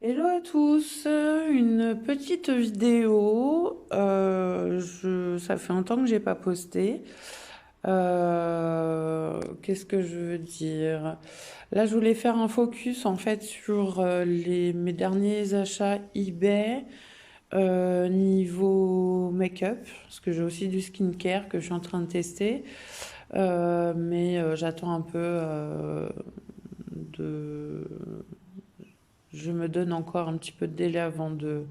Hello à tous, une petite vidéo. Ça fait un temps que j'ai pas posté. Qu'est-ce que je veux dire? Là, je voulais faire un focus en fait sur mes derniers achats eBay niveau make-up, parce que j'ai aussi du skincare que je suis en train de tester. Mais j'attends un peu de je me donne encore un petit peu de délai avant de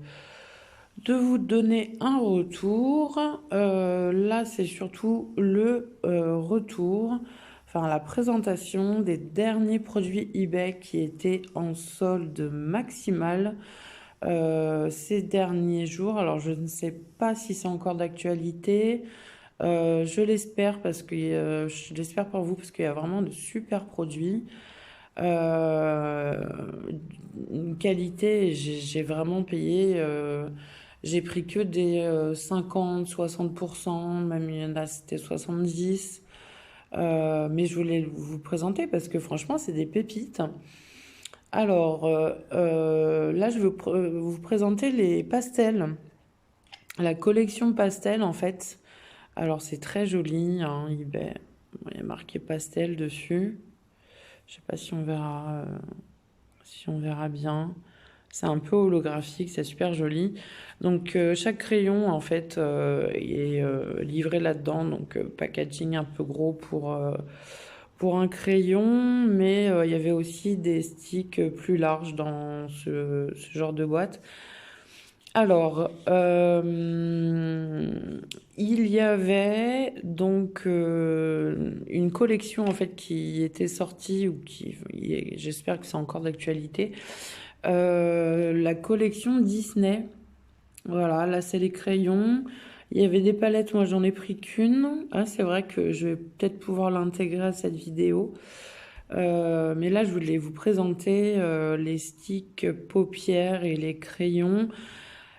vous donner un retour. Là, c'est surtout le retour, enfin la présentation des derniers produits eBay qui étaient en solde maximale ces derniers jours. Alors, je ne sais pas si c'est encore d'actualité. Je l'espère parce que je l'espère pour vous parce qu'il y a vraiment de super produits. Euh, une qualité, j'ai vraiment payé. J'ai pris que des 50, 60%, même il y en a, c'était 70. Mais je voulais vous présenter parce que franchement, c'est des pépites. Alors, là, je veux vous présenter les pastels. La collection pastel, en fait. Alors, c'est très joli, hein, eBay. Bon, il y a marqué pastel dessus. Je sais pas si on verra bien. C'est un peu holographique, c'est super joli. Donc chaque crayon en fait est livré là-dedans. Donc packaging un peu gros pour un crayon, mais il y avait aussi des sticks plus larges dans ce genre de boîte. Alors, il y avait donc une collection en fait qui était sortie ou j'espère que c'est encore d'actualité. La collection Disney. Voilà, là c'est les crayons. Il y avait des palettes, moi j'en ai pris qu'une. Ah, c'est vrai que je vais peut-être pouvoir l'intégrer à cette vidéo. Mais là je voulais vous présenter les sticks paupières et les crayons.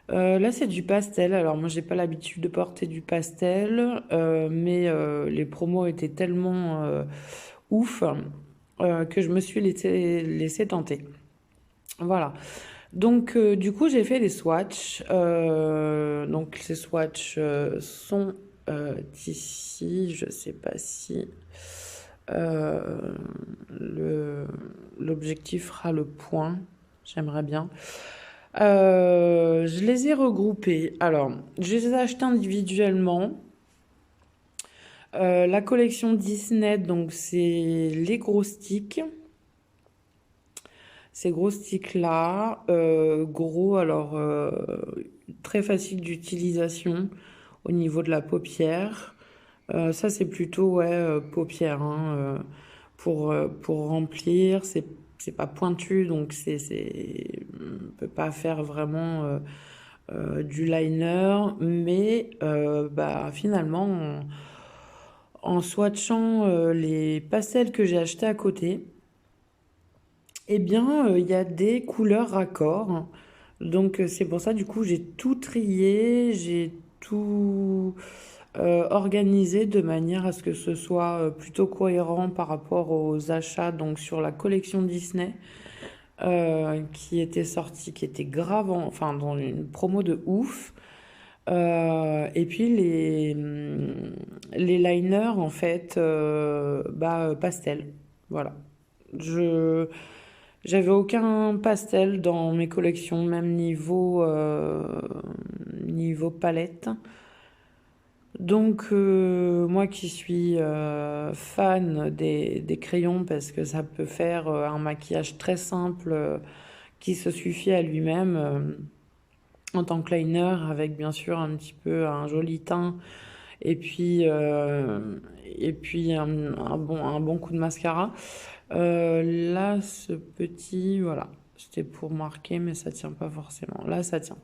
Là c'est du pastel. Alors moi j'ai pas l'habitude de porter du pastel, mais les promos étaient tellement ouf que je me suis laissé tenter. Voilà. Donc, du coup, j'ai fait des swatchs. Donc, ces swatchs sont ici. Je sais pas si euh, le, l'objectif fera le point. J'aimerais bien. Je les ai regroupés. Alors, je les ai achetés individuellement. La collection Disney, donc c'est les gros sticks. Ces gros sticks-là, gros, alors très facile d'utilisation au niveau de la paupière. Ça, c'est plutôt ouais, paupière hein, pour remplir. C'est pas pointu, donc on peut pas faire vraiment du liner, mais bah, finalement, en swatchant les pastels que j'ai achetés à côté, eh bien, il y a des couleurs raccords. Donc, c'est pour ça, du coup, j'ai tout trié, j'ai tout organisé de manière à ce que ce soit plutôt cohérent par rapport aux achats donc sur la collection Disney qui était sortie, qui était grave, enfin dans une promo de ouf. Et puis les liners en fait, pastel. Voilà. Je J'avais aucun pastel dans mes collections, même niveau palette. Donc moi qui suis fan des crayons parce que ça peut faire un maquillage très simple qui se suffit à lui-même en tant que liner avec bien sûr un petit peu un joli teint et puis, un bon coup de mascara. Là, ce petit, voilà, c'était pour marquer, mais ça tient pas forcément. Là, ça tient.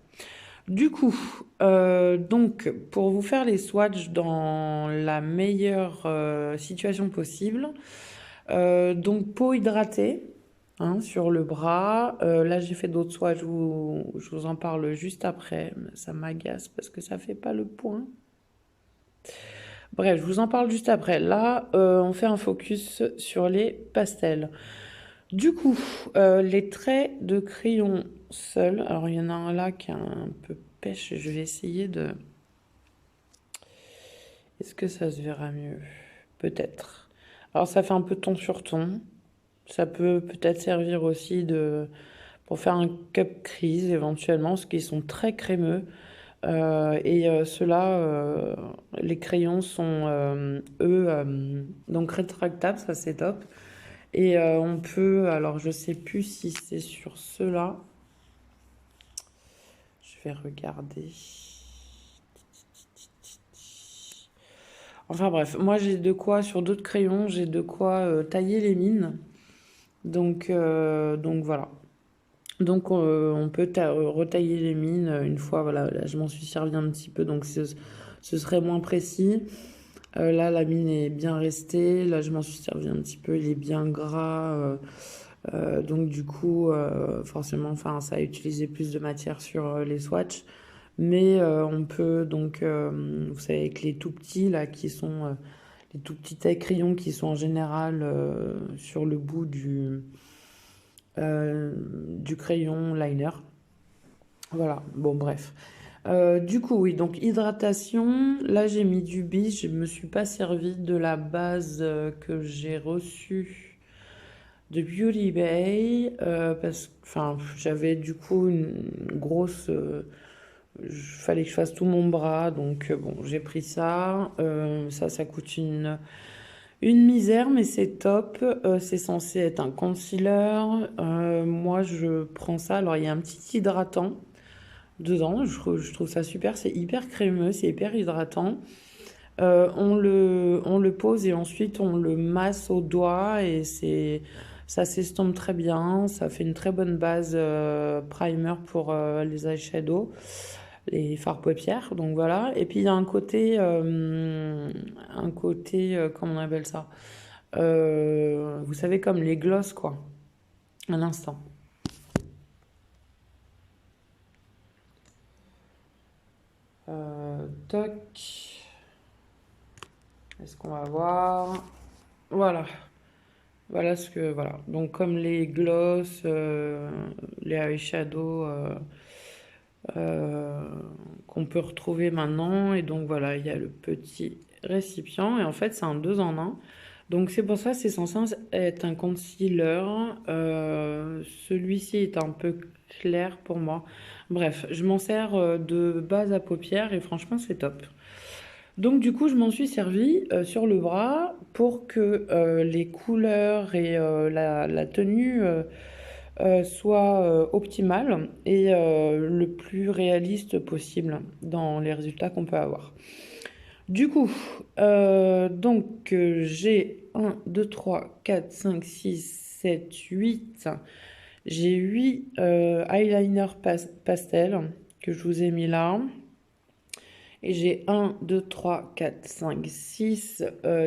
Du coup, donc, pour vous faire les swatchs dans la meilleure situation possible, donc peau hydratée hein, sur le bras. Là, j'ai fait d'autres swatchs, je vous en parle juste après. Ça m'agace parce que ça fait pas le point. Bref, je vous en parle juste après. Là, on fait un focus sur les pastels. Du coup, les traits de crayon seul. Alors, il y en a un là qui est un peu pêche. Je vais essayer de... Est-ce que ça se verra mieux? Peut-être. Alors, ça fait un peu ton sur ton. Ça peut peut-être servir aussi pour faire un cup crease éventuellement, parce qu'ils sont très crémeux. Ceux-là, les crayons sont, eux, donc rétractables, ça c'est top. On peut, alors je sais plus si c'est sur ceux-là. Je vais regarder. Enfin bref, moi j'ai de quoi, sur d'autres crayons, j'ai de quoi tailler les mines. Donc voilà. Donc on peut retailler les mines une fois, voilà, là je m'en suis servi un petit peu, donc ce serait moins précis. Là la mine est bien restée, là je m'en suis servi un petit peu, il est bien gras. Donc du coup, forcément, enfin, ça a utilisé plus de matière sur les swatchs. Mais on peut donc, vous savez, avec les tout petits là, qui sont les tout petits tailles crayons qui sont en général sur le bout du crayon liner. Voilà, bon bref. Du coup, oui, donc hydratation. Là, j'ai mis du biche. Je me suis pas servi de la base que j'ai reçue de Beauty Bay parce que, enfin, j'avais du coup une grosse. Fallait que je fasse tout mon bras, donc bon, j'ai pris ça. Ça coûte une misère, mais c'est top. C'est censé être un concealer. Moi, je prends ça. Alors, il y a un petit hydratant dedans. Je trouve ça super. C'est hyper crémeux, c'est hyper hydratant. On le pose et ensuite on le masse au doigt et ça s'estompe très bien. Ça fait une très bonne base primer pour les eyeshadows, les fards paupières. Donc voilà. Et puis il y a un côté, comment on appelle ça? Vous savez, comme les gloss, quoi. Un instant. Toc. Est-ce qu'on va voir? Voilà. Voilà ce que voilà. Donc comme les gloss, les eyeshadows euh, qu'on peut retrouver maintenant. Et donc voilà, il y a le petit récipient. Et en fait, c'est un 2 en un. Donc c'est pour ça, c'est censé être un concealer. Celui-ci est un peu clair pour moi. Bref, je m'en sers de base à paupières et franchement, c'est top. Donc du coup, je m'en suis servi sur le bras pour que les couleurs et la tenue soient optimales et le plus réaliste possible dans les résultats qu'on peut avoir. Du coup, j'ai 1, 2, 3, 4, 5, 6, 7, 8. J'ai 8 eyeliners pastel que je vous ai mis là. Et j'ai 1, 2, 3, 4, 5, 6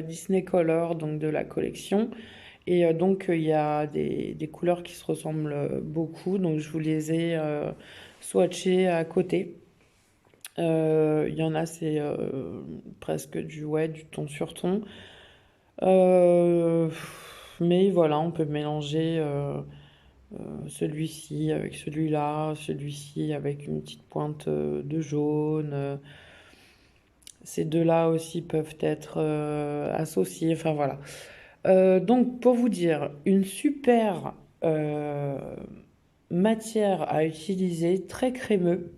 Disney Color, donc de la collection. Et il y a des couleurs qui se ressemblent beaucoup. Donc je vous les ai swatchées à côté. Il y en a, c'est presque du ton sur ton. Euh, mais voilà, on peut mélanger celui-ci avec celui-là, celui-ci avec une petite pointe de jaune. Ces deux-là aussi peuvent être associés. Enfin voilà. Donc pour vous dire, une super euh, matière à utiliser, très crémeux.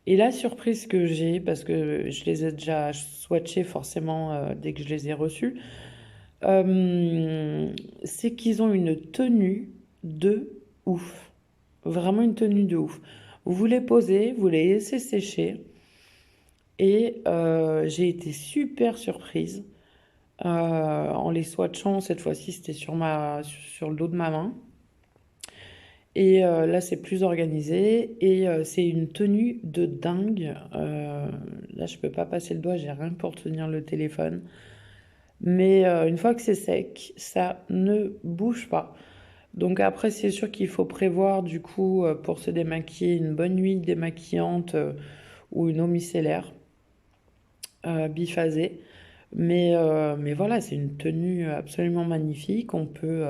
Et la surprise que j'ai, parce que je les ai déjà swatchés forcément dès que je les ai reçus, c'est qu'ils ont une tenue de ouf. Vraiment une tenue de ouf. Vous les posez, vous les laissez sécher. Et j'ai été super surprise en les swatchant. Cette fois-ci, c'était sur le dos de ma main. Et là, c'est plus organisé. Et c'est une tenue de dingue. Là, je peux pas passer le doigt, j'ai rien pour tenir le téléphone. Mais une fois que c'est sec, ça ne bouge pas. Donc après, c'est sûr qu'il faut prévoir du coup pour se démaquiller une bonne huile démaquillante ou une eau micellaire biphasée. Mais voilà, c'est une tenue absolument magnifique. On peut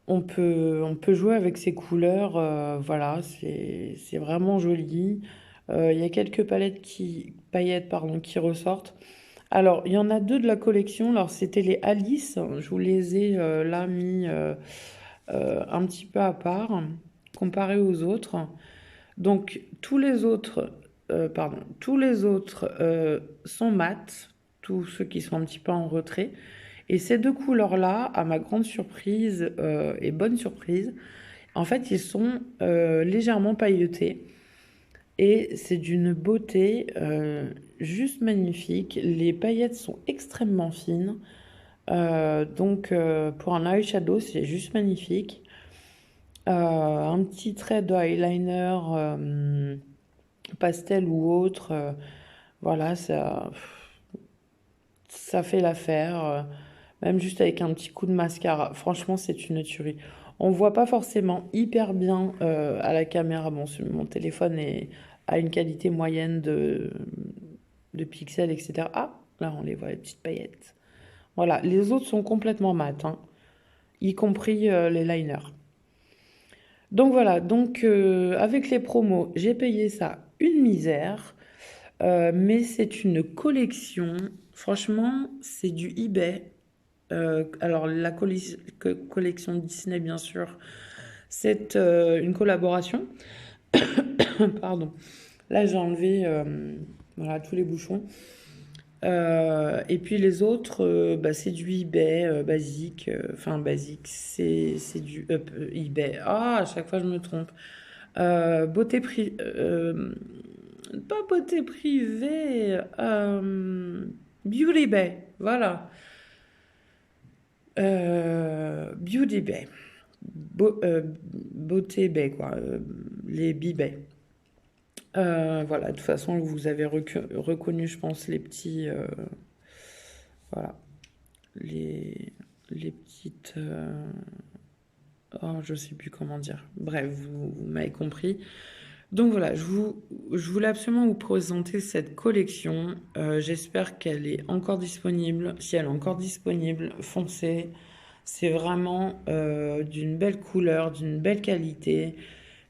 on peut jouer avec ces couleurs, voilà, c'est vraiment joli. Il y a quelques paillettes, pardon, qui ressortent. Alors, il y en a deux de la collection. Alors, c'était les Alice. Je vous les ai là mis un petit peu à part, comparé aux autres. Donc, tous les autres sont mat, tous ceux qui sont un petit peu en retrait. Et ces deux couleurs-là, à ma grande surprise et bonne surprise, en fait, ils sont légèrement pailletés. Et c'est d'une beauté juste magnifique. Les paillettes sont extrêmement fines. Donc pour un eyeshadow, c'est juste magnifique. Un petit trait de eyeliner pastel ou autre, voilà, ça fait l'affaire. Même juste avec un petit coup de mascara. Franchement, c'est une tuerie. On voit pas forcément hyper bien à la caméra. Bon, mon téléphone a une qualité moyenne de pixels, etc. Ah, là, on les voit, les petites paillettes. Voilà, les autres sont complètement mat, hein, y compris les liners. Donc voilà, donc avec les promos, j'ai payé ça une misère, mais c'est une collection. Franchement, c'est du eBay. Alors la collection Disney, bien sûr, c'est une collaboration. Pardon. Là, j'ai enlevé voilà, tous les bouchons. Et puis les autres, bah, c'est du eBay basique. Enfin, basique, c'est du eBay. Ah, à chaque fois, je me trompe. Beauté privée. Pas beauté privée. Beauty Bay. Voilà. Beauty Bay. Beauté Bay, quoi. Les B-Bay. Voilà, de toute façon, vous avez reconnu, je pense, les petits. Voilà. Les, les petites. Oh, je sais plus comment dire. Bref, vous m'avez compris. Donc voilà, je voulais absolument vous présenter cette collection. J'espère qu'elle est encore disponible. Si elle est encore disponible, foncez. C'est vraiment d'une belle couleur, d'une belle qualité.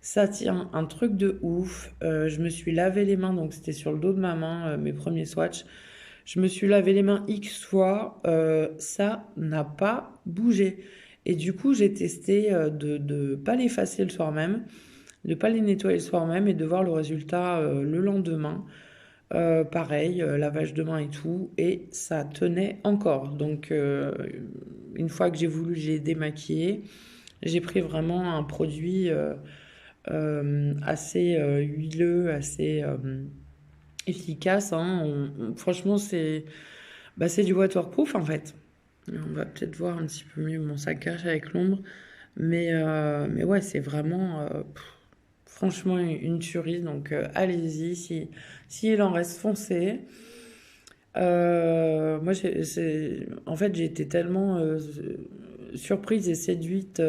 Ça tient un truc de ouf. Je me suis lavé les mains, donc c'était sur le dos de ma main, mes premiers swatchs. Je me suis lavé les mains X fois, ça n'a pas bougé. Et du coup, j'ai testé de ne pas l'effacer le soir même, de ne pas les nettoyer le soir même et de voir le résultat le lendemain. Pareil, lavage de mains et tout, et ça tenait encore. Donc, une fois que j'ai démaquillé, j'ai pris vraiment un produit assez huileux, assez efficace, hein. Franchement, c'est du waterproof en fait. On va peut-être voir un petit peu mieux, mon sac cache avec l'ombre. Mais ouais, c'est vraiment franchement une tuerie. Donc allez-y, si il en reste, foncez. Moi, en fait, j'ai été tellement surprise et séduite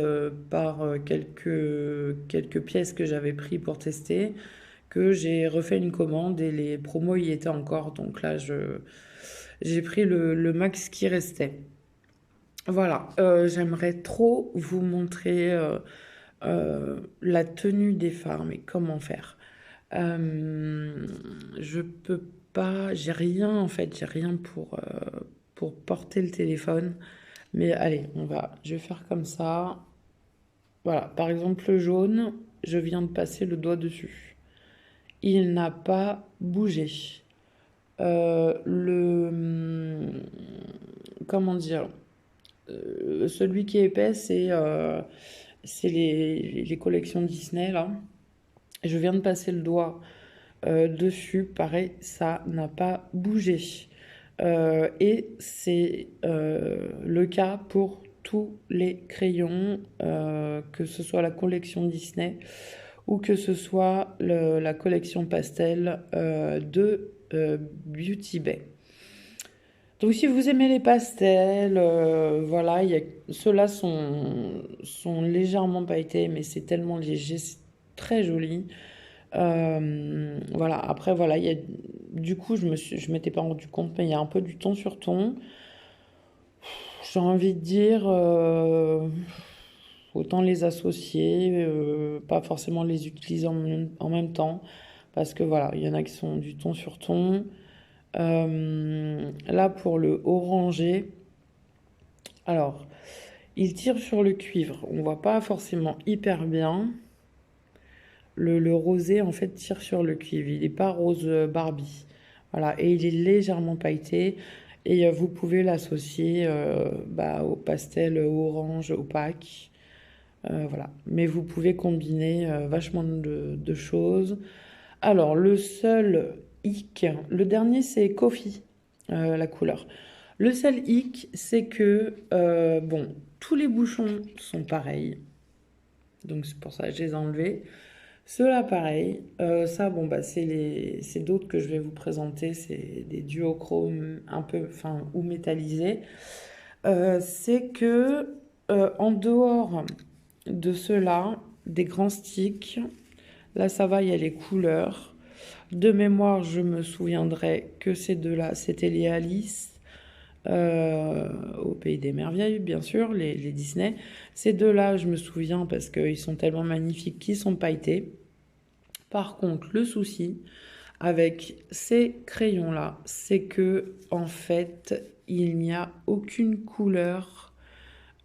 par quelques pièces que j'avais pris pour tester que j'ai refait une commande et les promos y étaient encore. Donc là, j'ai pris le max qui restait. Voilà, j'aimerais trop vous montrer la tenue des phares, mais comment faire? Je peux pas, j'ai rien en fait, j'ai rien pour porter le téléphone. Mais allez, je vais faire comme ça. Voilà, par exemple le jaune, je viens de passer le doigt dessus. Il n'a pas bougé. Comment dire? Celui qui est épais, c'est les collections Disney là. Je viens de passer le doigt dessus, pareil, ça n'a pas bougé. Et c'est le cas pour tous les crayons, que ce soit la collection Disney ou que ce soit la collection pastel de Beauty Bay. Donc si vous aimez les pastels, voilà, ceux-là sont légèrement pailletés, mais c'est tellement léger, c'est très joli. Voilà, après voilà, du coup je m'étais pas rendu compte, mais il y a un peu du ton sur ton. J'ai envie de dire, autant les associer, pas forcément les utiliser en même temps, parce que voilà, il y en a qui sont du ton sur ton. Là, pour le orangé, alors, il tire sur le cuivre. On voit pas forcément hyper bien. Le rosé, en fait, tire sur le cuivre. Il n'est pas rose Barbie. Voilà, et il est légèrement pailleté. Et vous pouvez l'associer bah, au pastel orange opaque. Voilà. Mais vous pouvez combiner vachement de choses. Alors, le seul hic, le dernier, c'est Coffee, la couleur. Le seul hic, c'est que, bon, tous les bouchons sont pareils. Donc, c'est pour ça que je les ai enlevés. Ceux-là, pareil. Ça, bon, bah, c'est d'autres que je vais vous présenter. C'est des duochromes un peu, enfin, ou métallisés. C'est que, en dehors de ceux-là, des grands sticks, là, ça va, il y a les couleurs. De mémoire, je me souviendrai que ces deux-là, c'était les Alice, au Pays des Merveilles, bien sûr, les Disney. Ces deux-là, je me souviens parce qu'ils sont tellement magnifiques qu'ils sont pailletés. Par contre, le souci avec ces crayons-là, c'est que, en fait, il n'y a aucune couleur.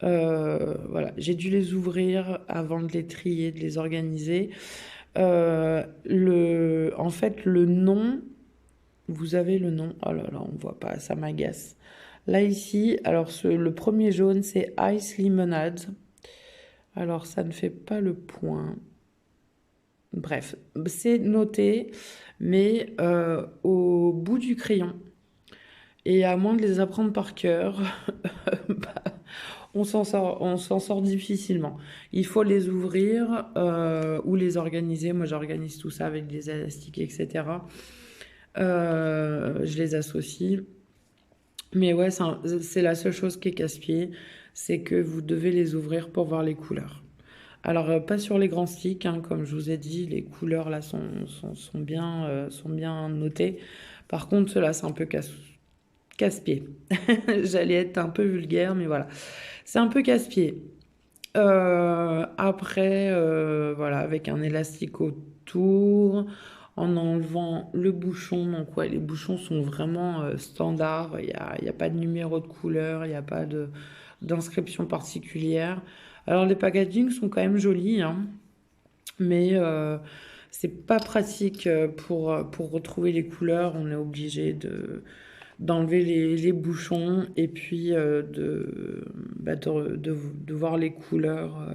Voilà, j'ai dû les ouvrir avant de les trier, de les organiser. En fait, le nom, vous avez le nom. Oh là là, on voit pas, ça m'agace. Là, ici, alors le premier jaune, c'est Ice Lemonade. Alors, ça ne fait pas le point. Bref, c'est noté, mais au bout du crayon, et à moins de les apprendre par cœur, bah, on s'en sort difficilement. Il faut les ouvrir ou les organiser. Moi, j'organise tout ça avec des élastiques, etc. Je les associe. Mais ouais, c'est la seule chose qui est casse-pied, c'est que vous devez les ouvrir pour voir les couleurs. Alors, pas sur les grands sticks, hein, comme je vous ai dit, les couleurs là sont bien notées. Par contre, ceux-là, c'est un peu casse-pied. J'allais être un peu vulgaire, mais voilà. C'est un peu casse-pied. Après, voilà, avec un élastique autour, en enlevant le bouchon. Donc, ouais, les bouchons sont vraiment standards. Il y a pas de numéro de couleur, il n'y a pas d'inscription particulière. Alors, les packagings sont quand même jolis, hein, mais c'est pas pratique pour retrouver les couleurs. On est obligé d'enlever les bouchons et puis bah, de voir les couleurs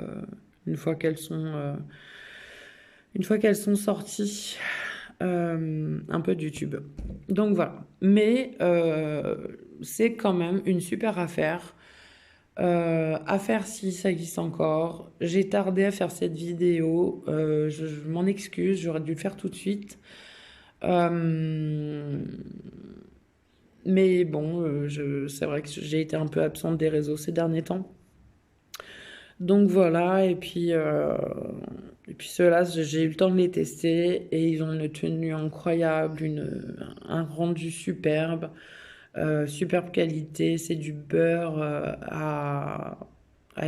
une fois une fois qu'elles sont sorties un peu du tube. Donc voilà. Mais c'est quand même une super affaire. À faire si ça existe encore. J'ai tardé à faire cette vidéo. Je m'en excuse, j'aurais dû le faire tout de suite. Euh, mais bon, c'est vrai que j'ai été un peu absente des réseaux ces derniers temps. Donc voilà, et puis ceux-là, j'ai eu le temps de les tester et ils ont une tenue incroyable, un rendu superbe, superbe qualité. C'est du beurre à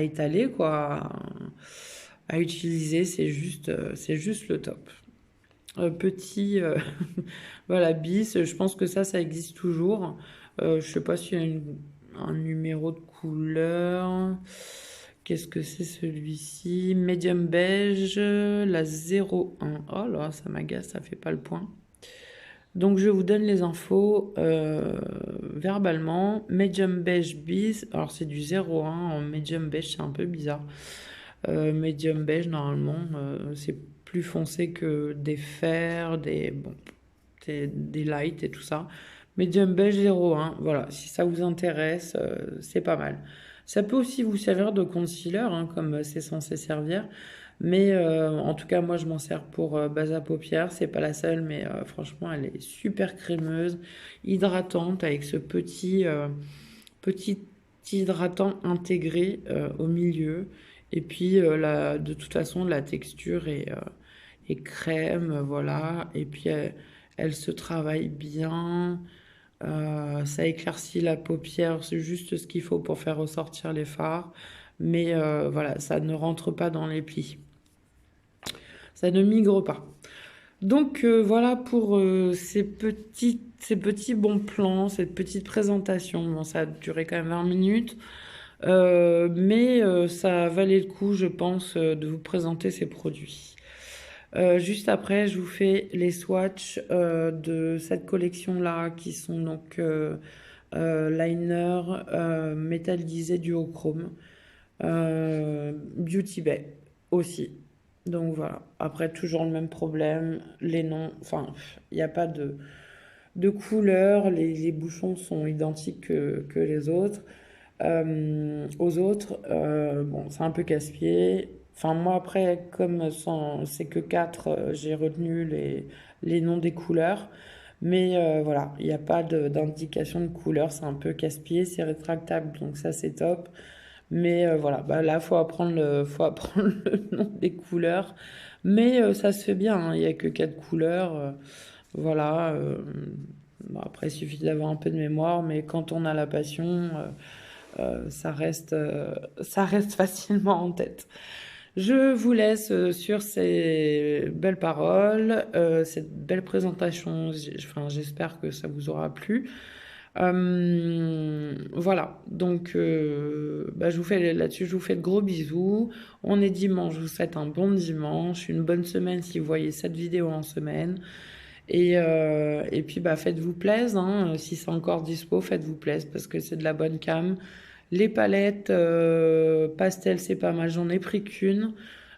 étaler, quoi, à utiliser. C'est juste le top. Petit, voilà, bis, je pense que ça existe toujours. Je sais pas s'il y a un numéro de couleur. Qu'est-ce que c'est celui-ci? Medium beige, la 01. Oh là, ça m'agace, ça fait pas le point. Donc je vous donne les infos verbalement. Medium beige bis, alors c'est du 01 en medium beige, c'est un peu bizarre. Medium beige, normalement, c'est plus foncé que des fers, bon, des lights et tout ça. Medium beige 01, voilà, si ça vous intéresse, c'est pas mal. Ça peut aussi vous servir de concealer, hein, comme c'est censé servir. Mais en tout cas, moi, je m'en sers pour base à paupières. C'est pas la seule, mais franchement, elle est super crémeuse, hydratante, avec ce petit hydratant intégré au milieu. Et puis, de toute façon, la texture est crème, voilà. Et puis, elle se travaille bien. Ça éclaircit la paupière, c'est juste ce qu'il faut pour faire ressortir les fards. Mais voilà, ça ne rentre pas dans les plis. Ça ne migre pas. Donc voilà pour ces petits bons plans, cette petite présentation. Bon, ça a duré quand même 20 minutes. Mais ça valait le coup, je pense, de vous présenter ces produits. Juste après, je vous fais les swatchs de cette collection-là, qui sont donc liner métallisé duochrome, Beauty Bay aussi. Donc voilà. Après, toujours le même problème, les noms, enfin, il n'y a pas de couleur, les bouchons sont identiques que les autres. Aux autres, bon, c'est un peu casse-pied. Enfin, moi, après, comme c'est que 4, j'ai retenu les noms des couleurs. Mais voilà, il n'y a pas d'indication de couleur, c'est un peu casse-pied, c'est rétractable, donc ça, c'est top. Mais voilà, bah, là, faut apprendre le nom des couleurs. Mais ça se fait bien, hein, il n'y a que 4 couleurs. Voilà. Bon, après, il suffit d'avoir un peu de mémoire, mais quand on a la passion, ça reste facilement en tête. Je vous laisse sur ces belles paroles, cette belle présentation. Enfin, j'espère que ça vous aura plu. Voilà, donc bah, là-dessus, je vous fais de gros bisous. On est dimanche, je vous souhaite un bon dimanche, une bonne semaine si vous voyez cette vidéo en semaine. Et puis bah, faites-vous plaisir, hein, si c'est encore dispo, faites-vous plaisir parce que c'est de la bonne cam. Les palettes pastel, c'est pas mal, j'en ai pris qu'une.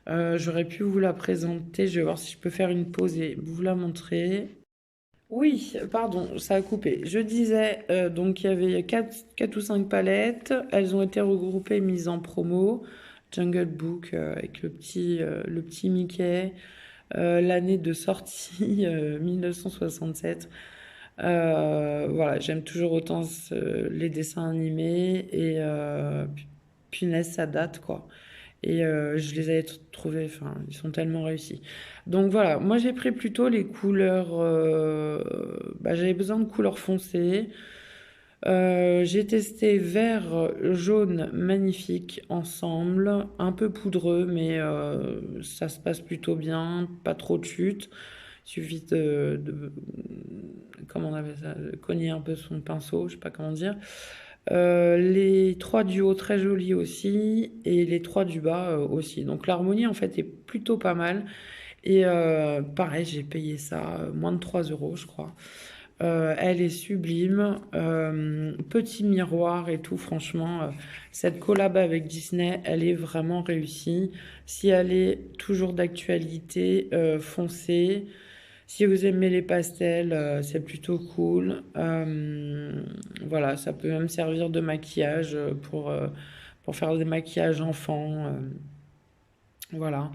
J'aurais pu vous la présenter, je vais voir si je peux faire une pause et vous la montrer. Oui, pardon, ça a coupé. Je disais, donc il y avait 4 ou 5 palettes. Elles ont été regroupées, mises en promo. Jungle Book avec le petit Mickey. L'année de sortie, 1967. Voilà, j'aime toujours autant les dessins animés. Et punaise, ça date, quoi. Et je les avais trouvés, enfin, ils sont tellement réussis. Donc voilà, moi j'ai pris plutôt les couleurs, bah, j'avais besoin de couleurs foncées. J'ai testé vert, jaune, magnifique ensemble, un peu poudreux, mais ça se passe plutôt bien, pas trop de chute. Il suffit comment on appelle ça, de cogner un peu son pinceau, je sais pas comment dire. Les 3 du haut très jolis aussi et les 3 du bas aussi. Donc l'harmonie en fait est plutôt pas mal. Et pareil, j'ai payé ça moins de 3 euros, je crois. Elle est sublime. Petit miroir et tout, franchement, cette collab avec Disney, elle est vraiment réussie. Si elle est toujours d'actualité, foncez. Si vous aimez les pastels, c'est plutôt cool. Voilà, ça peut même servir de maquillage pour faire des maquillages enfants. Voilà.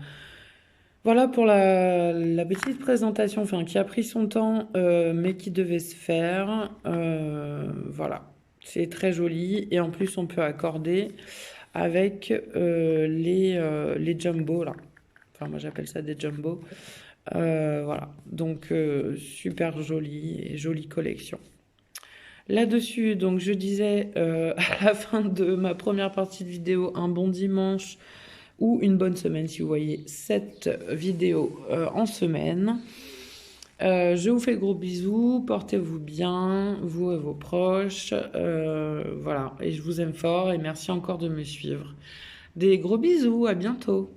Voilà pour la petite présentation, enfin, qui a pris son temps, mais qui devait se faire. Voilà, c'est très joli. Et en plus, on peut accorder avec les jumbo, là. Enfin, moi, j'appelle ça des jumbo. Voilà, donc super joli et jolie collection. Là-dessus, donc je disais à la fin de ma première partie de vidéo, un bon dimanche ou une bonne semaine si vous voyez cette vidéo en semaine. Je vous fais de gros bisous, portez-vous bien, vous et vos proches. Voilà, et je vous aime fort et merci encore de me suivre. Des gros bisous, à bientôt.